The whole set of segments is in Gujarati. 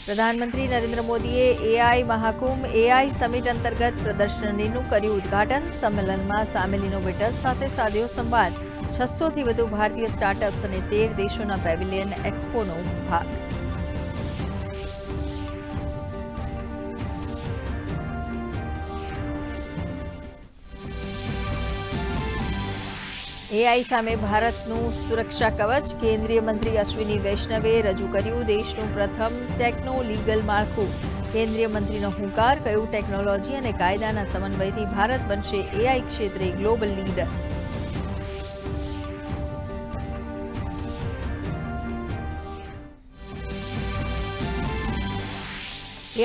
પ્રધાનમંત્રી નરેન્દ્ર મોદીએ એઆઈ મહાકુંભ એઆઈ સમિટ અંતર્ગત પ્રદર્શનીનું કર્યું ઉદ્ઘાટન. સંમેલનમાં સામેલ ઇનોવેટર્સ સાથે સાધ્યો સંવાદ. 600થી વધુ ભારતીય સ્ટાર્ટઅપ્સ અને 13 દેશોના પેવિલિયન એક્સપોનો ભાગ. એઆઈ સામે ભારતનું સુરક્ષા કવચ. કેન્દ્રીય મંત્રી અશ્વિની વૈષ્ણવે રજૂ કર્યું દેશનું પ્રથમ ટેકનો લીગલ માળખું. કેન્દ્રીય મંત્રીનો હુંકાર. કહ્યું ટેકનોલોજી અને કાયદાના સમન્વયથી ભારત બનશે એઆઈ ક્ષેત્રે global leader.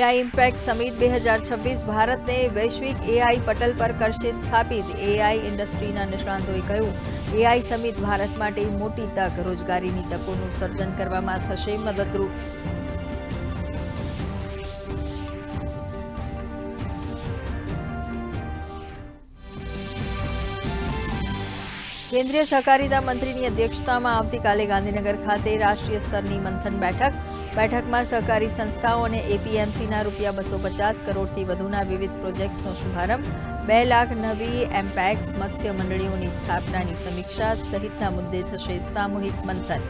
AI impact summit 2026 ભારતને વૈશ્વિક એઆઈ પટલ પર કરશે સ્થાપિત. એઆઈ ઇન્ડસ્ટ્રીના નિષ્ણાંતોએ કહ્યું એઆઈ સમિટ ભારત માટે મોટી તક. રોજગારીની તકોનું સર્જન કરવામાં થશે મદદરૂપ. કેન્દ્રીય સહકારિતા મંત્રીની અધ્યક્ષતામાં આવતીકાલે ગાંધીનગર ખાતે રાષ્ટ્રીય સ્તરની મંથન બેઠક. બેઠકમાં સહકારી સંસ્થાઓ અને એપીએમસીના ₹250 કરોડથી વધુના વિવિધ પ્રોજેક્ટ્સનો શુભારંભ. 2 લાખ નવી એમ્પેક્સ મત્સ્ય મંડળીઓની સ્થાપનાની સમીક્ષા સહિતના મુદ્દે થશે સામૂહિક મંથન.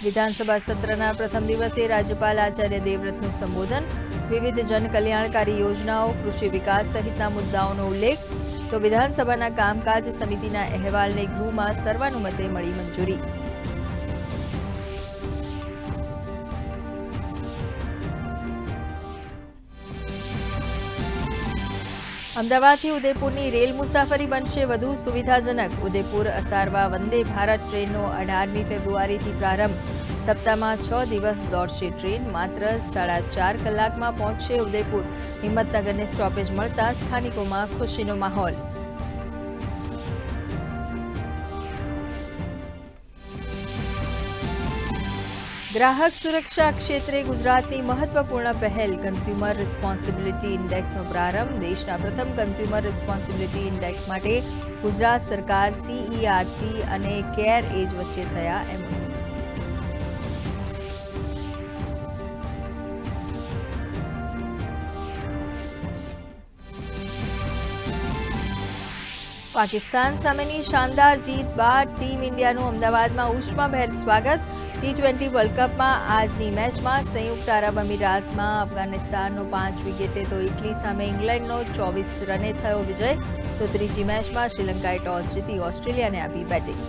વિધાનસભા સત્રના પ્રથમ દિવસે રાજ્યપાલ આચાર્ય દેવવ્રતનું સંબોધન. વિવિધ જનકલ્યાણકારી યોજનાઓ, કૃષિ વિકાસ સહિતના મુદ્દાઓનો ઉલ્લેખ. તો વિધાનસભાના કામકાજ સમિતિના અહેવાલને ગૃહમાં સર્વાનુમતે મળી મંજૂરી. અમદાવાદથી ઉદયપુરની રેલ મુસાફરી બનશે વધુ સુવિધાજનક. ઉદયપુર અસારવા વંદે ભારત ટ્રેનનો 18મી ફેબ્રુઆરીથી પ્રારંભ. સપ્તાહમાં 6 દિવસ દોડશે ટ્રેન. માત્ર 4.5 કલાકમાં પહોંચશે ઉદયપુર. હિંમતનગરને સ્ટોપેજ મળતા સ્થાનિકોમાં ખુશીનો માહોલ. ગ્રાહક સુરક્ષા ક્ષેત્રે ગુજરાતની મહત્વપૂર્ણ પહેલ. કન્ઝ્યુમર રિસ્પોન્સિબિલિટી ઇન્ડેક્સનો પ્રારંભ. દેશના પ્રથમ કન્ઝ્યુમર રિસ્પોન્સિબિલિટી ઇન્ડેક્સ માટે ગુજરાત સરકાર, સીઈઆરસી અને કેર એજ વચ્ચે થયા એમઓયુ. પાકિસ્તાન સામેની શાનદાર જીત બાદ ટીમ ઇન્ડિયાનું અમદાવાદમાં ઉષ્માભેર સ્વાગત. T20 વર્લ્ડ કપમાં આજની મેચમાં સંયુક્ત આરબ અમીરાતમાં અફઘાનિસ્તાનનો 5 વિકેટે તો ઇટલી સામે ઇંગ્લેન્ડનો 24 રને થયો વિજય. તો ત્રીજી મેચમાં શ્રીલંકાએ ટોસ જીતી ઓસ્ટ્રેલિયાને આપી બેટિંગ.